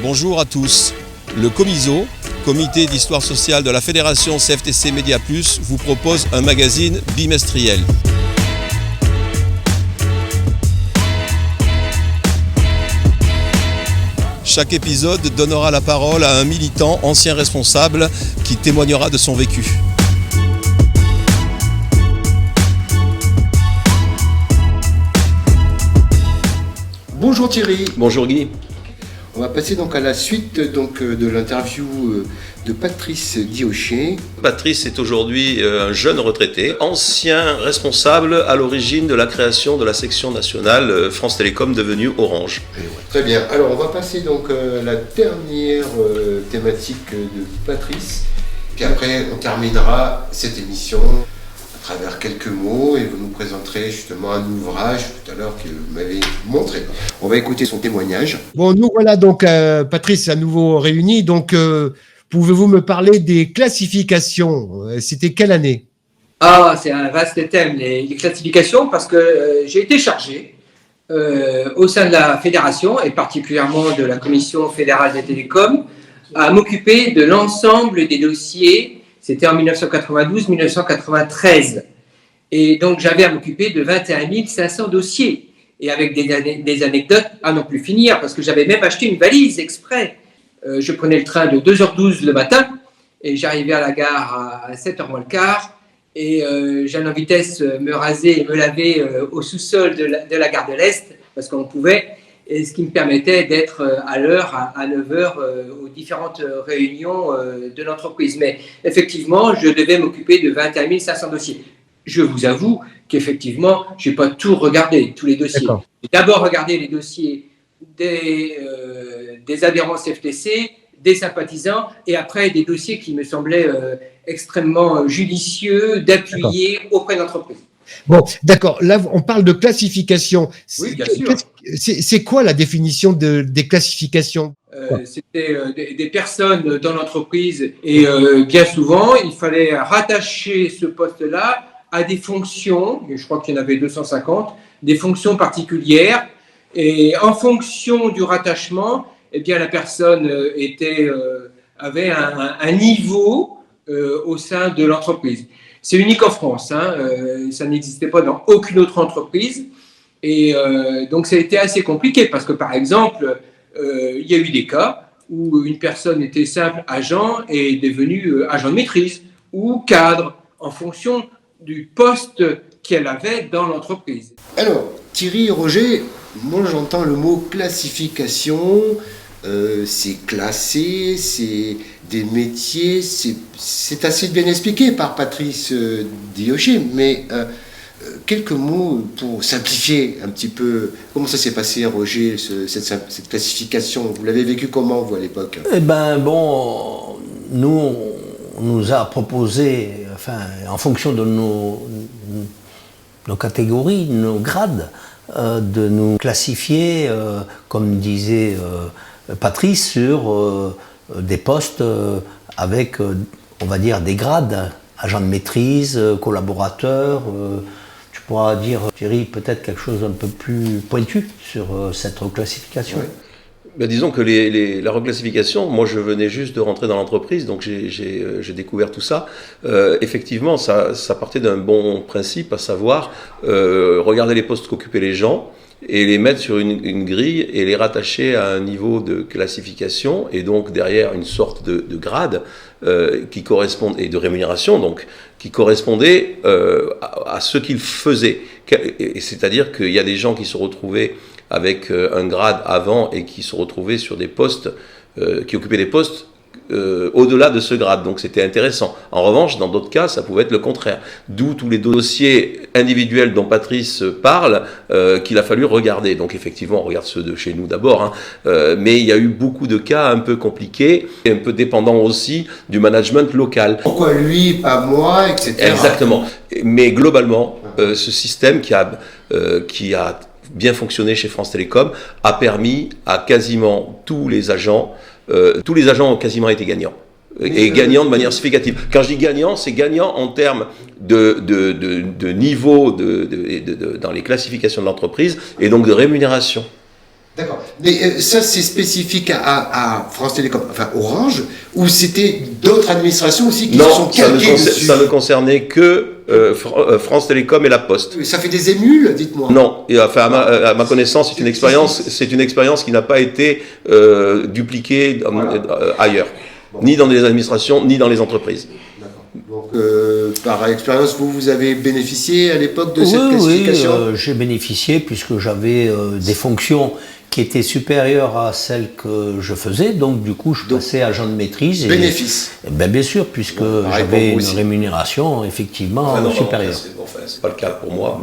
Bonjour à tous. Le COMISO, Comité d'Histoire Sociale de la Fédération CFTC Média Plus, vous propose un magazine bimestriel. Chaque épisode donnera la parole à un militant ancien responsable qui témoignera de son vécu. Bonjour Thierry. Bonjour Guy. On va passer donc à la suite de l'interview de Patrice Diocher. Patrice est aujourd'hui un jeune retraité, ancien responsable à l'origine de la création de la section nationale France Télécom devenue Orange. Très bien. Alors on va passer donc à la dernière thématique de Patrice. Puis après on terminera cette émission à travers quelques mots et vous nous présenterez justement un ouvrage tout à l'heure que vous m'avez montré. On va écouter son témoignage. Bon, nous voilà donc, Patrice, à nouveau réunis. Donc, pouvez-vous me parler des classifications? C'était quelle année? C'est un vaste thème, les classifications, parce que j'ai été chargé au sein de la fédération et particulièrement de la Commission fédérale des télécoms à m'occuper de l'ensemble des dossiers. C'était en 1992-1993. Et donc, j'avais à m'occuper de 21 500 dossiers. Et avec des anecdotes à non plus finir, parce que j'avais même acheté une valise exprès. Je prenais le train de 2h12 le matin, et j'arrivais à la gare à 7h moins le quart. Et j'allais en vitesse me raser et me laver au sous-sol de la gare de l'Est, parce qu'on pouvait, et ce qui me permettait d'être à l'heure, à 9h, aux différentes réunions de l'entreprise. Mais effectivement, je devais m'occuper de 21 500 dossiers. Je vous avoue qu'effectivement, je n'ai pas tout regardé, tous les dossiers. D'accord. J'ai d'abord regardé les dossiers des adhérents CFTC, des sympathisants, et après des dossiers qui me semblaient extrêmement judicieux d'appuyer auprès de l'entreprise. Bon, d'accord. Là, on parle de classification. Oui, bien sûr. C'est quoi la définition des classifications? C'était des personnes dans l'entreprise et bien souvent, il fallait rattacher ce poste-là à des fonctions, je crois qu'il y en avait 250, des fonctions particulières. Et en fonction du rattachement, eh bien, la personne avait un niveau au sein de l'entreprise. C'est unique en France, ça n'existait pas dans aucune autre entreprise. Et donc, ça a été assez compliqué parce que, par exemple, il y a eu des cas où une personne était simple agent et est devenue agent de maîtrise ou cadre en fonction du poste qu'elle avait dans l'entreprise. Alors, Thierry, Roger, moi j'entends le mot classification, c'est classé, c'est des métiers, c'est assez bien expliqué par Patrice Diocher, mais quelques mots pour simplifier un petit peu. Comment ça s'est passé, Roger, cette classification? Vous l'avez vécu comment, vous, à l'époque? Eh ben, bon, on nous a proposé, enfin, en fonction de nos catégories, nos grades, de nous classifier, comme disait Patrice, sur des postes avec, on va dire, des grades, agent de maîtrise, collaborateur. Tu pourras dire, Thierry, peut-être quelque chose un peu plus pointu sur cette reclassification. Oui. Ben disons que la reclassification, moi je venais juste de rentrer dans l'entreprise, donc j'ai découvert tout ça. Effectivement, ça partait d'un bon principe, à savoir regarder les postes qu'occupaient les gens et les mettre sur une grille et les rattacher à un niveau de classification et donc derrière une sorte de grade qui correspond, et de rémunération donc, qui correspondait à ce qu'ils faisaient. Et c'est-à-dire qu'il y a des gens qui se retrouvaient avec un grade avant et qui se retrouvaient sur des postes, qui occupaient des postes au-delà de ce grade. Donc c'était intéressant. En revanche, dans d'autres cas, ça pouvait être le contraire. D'où tous les dossiers individuels dont Patrice parle, qu'il a fallu regarder. Donc effectivement, on regarde ceux de chez nous d'abord, mais il y a eu beaucoup de cas un peu compliqués, et un peu dépendants aussi du management local. Pourquoi lui, pas moi, etc. Exactement. Mais globalement, ce système qui a bien fonctionné chez France Télécom a permis à quasiment tous les agents ont quasiment été gagnants. Et gagnants de manière significative. Quand je dis gagnant, c'est gagnant en termes de niveau dans les classifications de l'entreprise et donc de rémunération. D'accord. Mais ça, c'est spécifique à France Télécom, enfin Orange, ou c'était d'autres administrations aussi qui se sont calquées dessus? Ça ne concernait que France Télécom et La Poste. Ça fait des émules, dites-moi. Non, et, enfin, à ma connaissance, c'est une expérience qui n'a pas été dupliquée ailleurs, ni dans les administrations, ni dans les entreprises. Donc, par expérience, vous avez bénéficié à l'époque de cette classification? Oui, j'ai bénéficié puisque j'avais des fonctions qui étaient supérieures à celles que je faisais, donc du coup je passais agent de maîtrise. Bénéfice. Bien sûr, puisque j'avais une rémunération effectivement supérieure. C'est pas le cas pour moi,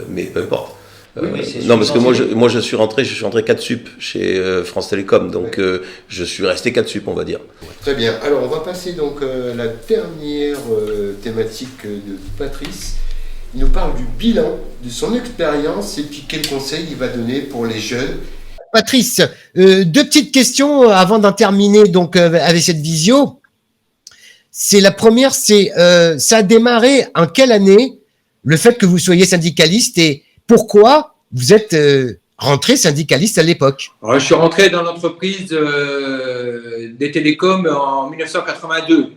mais peu importe. Non, parce que moi je suis rentré 4 sup chez France Télécom, donc je suis resté 4 sup, on va dire. Très bien. Alors on va passer donc à la dernière thématique de Patrice. Il nous parle du bilan, de son expérience et puis quels conseils il va donner pour les jeunes. Patrice, deux petites questions avant d'en terminer donc avec cette visio. C'est la première, c'est ça a démarré en quelle année le fait que vous soyez syndicaliste et pourquoi vous êtes rentré syndicaliste à l'époque? Je suis rentré dans l'entreprise des télécoms en 1982.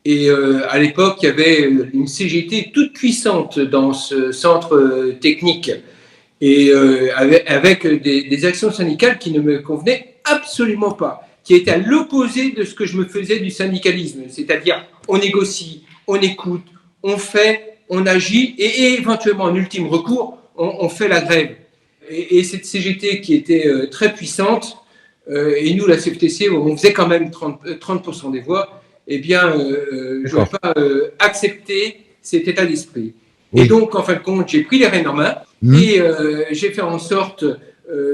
Et à l'époque, il y avait une CGT toute puissante dans ce centre technique et avec des actions syndicales qui ne me convenaient absolument pas, qui étaient à l'opposé de ce que je me faisais du syndicalisme. C'est-à-dire, on négocie, on écoute, on fait, on agit et éventuellement, en ultime recours, on fait la grève. Et cette CGT qui était très puissante, et nous, la CFTC, on faisait quand même 30% des voix, eh bien, je n'aurais pas accepté cet état d'esprit. Oui. Et donc, en fin de compte, j'ai pris les rênes en main et j'ai fait en sorte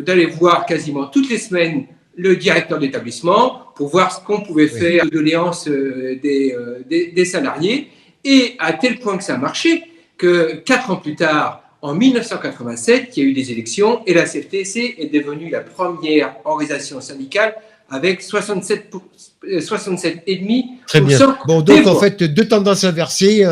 d'aller voir quasiment toutes les semaines le directeur d'établissement pour voir ce qu'on pouvait faire de doléances des salariés. Et à tel point que ça a marché que 4 ans plus tard, en 1987, il y a eu des élections et la CFTC est devenue la première organisation syndicale avec 67,5%. Très bien. Bon, donc en fait, deux tendances inversées.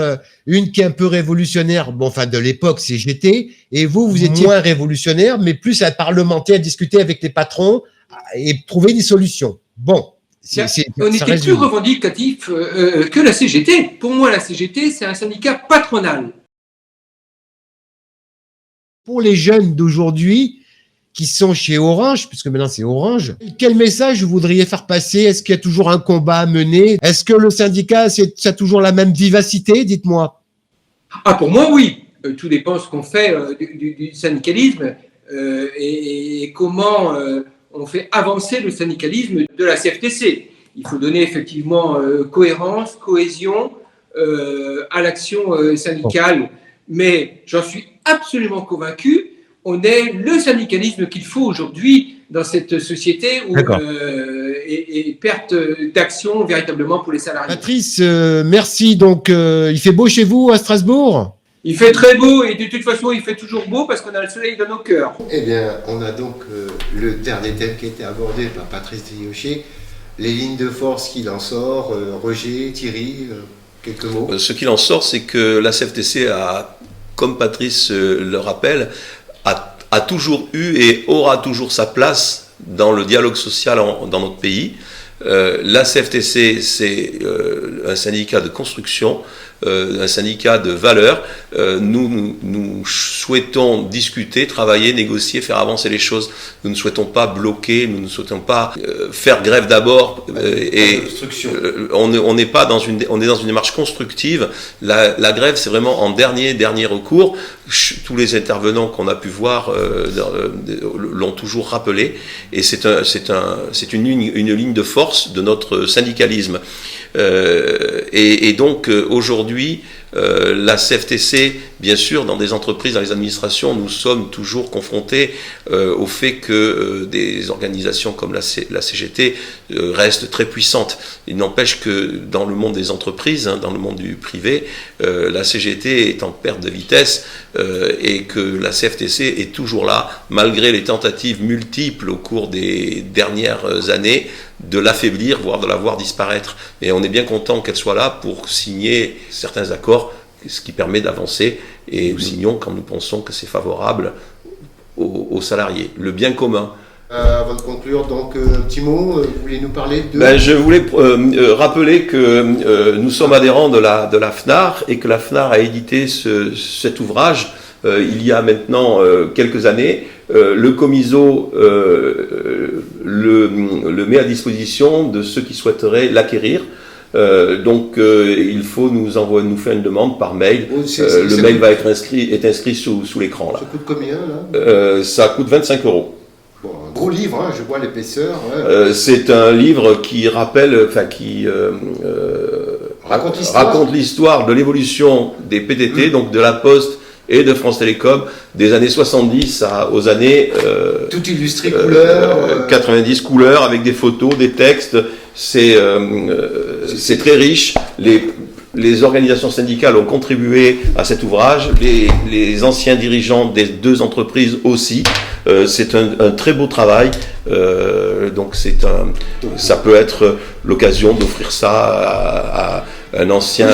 Une qui est un peu révolutionnaire, bon, enfin de l'époque, CGT, et vous étiez moins révolutionnaire, mais plus à parlementer, à discuter avec les patrons et trouver des solutions. Bon. On était plus revendicatif que la CGT. Pour moi, la CGT, c'est un syndicat patronal. Pour les jeunes d'aujourd'hui qui sont chez Orange, puisque maintenant c'est Orange, quel message vous voudriez faire passer? Est-ce qu'il y a toujours un combat à mener? Est-ce que le syndicat, ça a toujours la même vivacité? Dites-moi. Ah, pour moi, oui. Tout dépend de ce qu'on fait du syndicalisme et comment on fait avancer le syndicalisme de la CFTC. Il faut donner effectivement cohérence, cohésion à l'action syndicale. Mais j'en suis absolument convaincu, on est le syndicalisme qu'il faut aujourd'hui dans cette société où et perte d'action véritablement pour les salariés. Patrice, merci. Donc, il fait beau chez vous à Strasbourg? Il fait très beau et de toute façon, il fait toujours beau parce qu'on a le soleil dans nos cœurs. Eh bien, on a donc le dernier thème qui a été abordé par Patrice Triocher, les lignes de force qu'il en sort. Roger, Thierry, quelques mots. Ce qu'il en sort, c'est que la CFTC a, comme Patrice le rappelle, a toujours eu et aura toujours sa place dans le dialogue social dans notre pays. La CFTC, c'est un syndicat de construction, un syndicat de valeurs. Nous souhaitons discuter, travailler, négocier, faire avancer les choses. Nous ne souhaitons pas bloquer, nous ne souhaitons pas faire grève d'abord. On est dans une démarche constructive. La grève, c'est vraiment en dernier recours. Tous les intervenants qu'on a pu voir l'ont toujours rappelé. Et c'est une ligne de force de notre syndicalisme. Et donc aujourd'hui, la CFTC, bien sûr, dans des entreprises, dans les administrations, nous sommes toujours confrontés au fait que des organisations comme la CGT restent très puissantes. Il n'empêche que dans le monde des entreprises, dans le monde du privé, la CGT est en perte de vitesse et que la CFTC est toujours là, malgré les tentatives multiples au cours des dernières années de l'affaiblir, voire de la voir disparaître. Et on est bien content qu'elle soit là pour signer certains accords, ce qui permet d'avancer, et nous signons quand nous pensons que c'est favorable aux salariés. Le bien commun, Avant de conclure, donc un petit mot, vous voulez nous parler de... Je voulais rappeler que nous sommes adhérents de la FNAR et que la FNAR a édité cet ouvrage il y a maintenant quelques années. Le Comiso le met à disposition de ceux qui souhaiteraient l'acquérir. Il faut nous faire une demande par mail. Le mail est inscrit sous l'écran. Ça coûte combien là? Ça coûte 25 €. Bon, un gros livre, hein, je vois l'épaisseur. Ouais. C'est un livre qui rappelle, raconte l'histoire de l'évolution des PTT, donc de la Poste et de France Télécom, des années 70 aux années... tout illustré couleur. 90 couleurs, avec des photos, des textes. C'est très riche. Les organisations syndicales ont contribué à cet ouvrage, les anciens dirigeants des deux entreprises aussi. C'est un très beau travail, donc ça peut être l'occasion d'offrir ça à un ancien,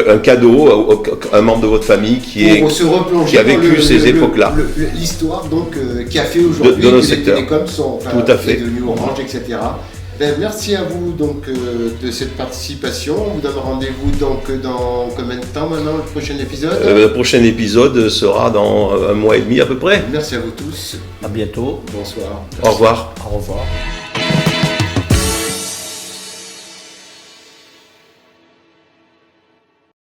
un cadeau, un membre de votre famille qui a vécu ces époques-là. L'histoire donc qui a fait aujourd'hui que les télécoms sont devenus Orange, etc. Merci à vous donc de cette participation. On vous donne rendez-vous donc dans combien de temps maintenant, le prochain épisode? Le prochain épisode sera dans 1 mois et demi à peu près. Merci à vous tous. À bientôt. Bonsoir. Au revoir. Au revoir.